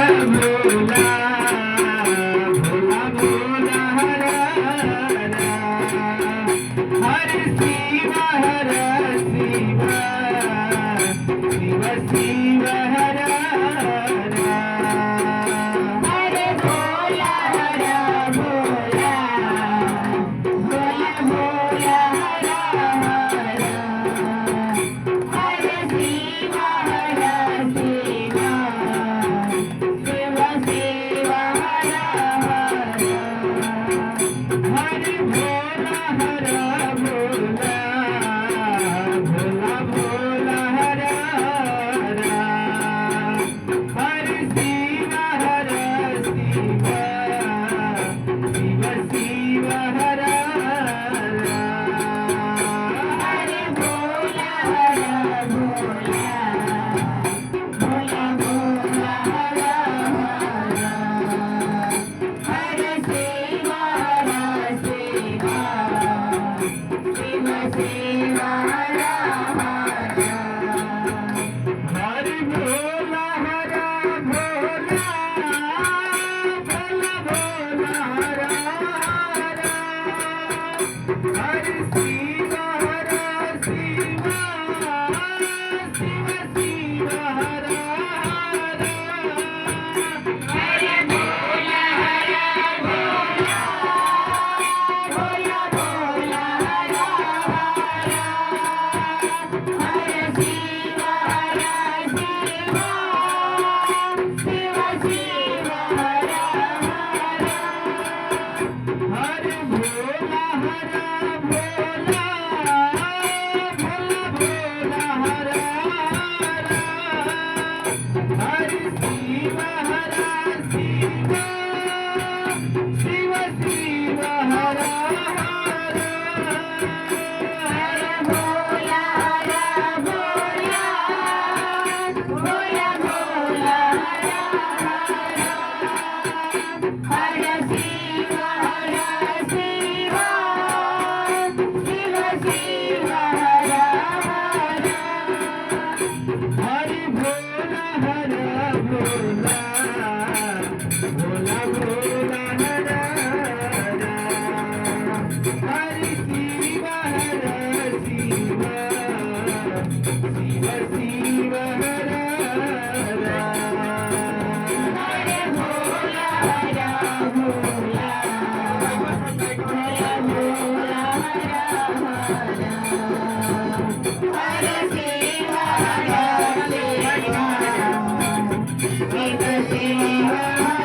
Bhola Bhola Bhola हर हर Shiv हर Shiv Shiv Shiv हर हर Bhola Bhola Bhola Bhola हर हर Shiv हर Shiv Shiv Shiv हर हर Bhola Bhola Bhola Bhola हर हर Shiv हर Shiv Shiv Shiv हर हर Bhola Bhola Bhola Bhola हर हर Shiv हर Shiv Shiv Shiv हर हर Bhola Bhola Bhola Bhola हर हर Shiv हर Shiv Shiv Shiv हर हर Bhola Bhola Bhola Bhola हर हर Shiv हर Shiv Shiv Shiv हर हर Bhola Bhola Bhola Bhola हर हर Shiv हर Shiv Shiv Shiv हर हर Bhola Bhola Bhola Bhola हर Shiv हर Shiv Shiv Shiv हर हर Bhola Bhola Bhola Bhola हर हर Shiv हर Shiv Shiv Shiv हर हर Bhola Bhola Bhola Bhola हर Shiv हर Shiv Shiv Shiv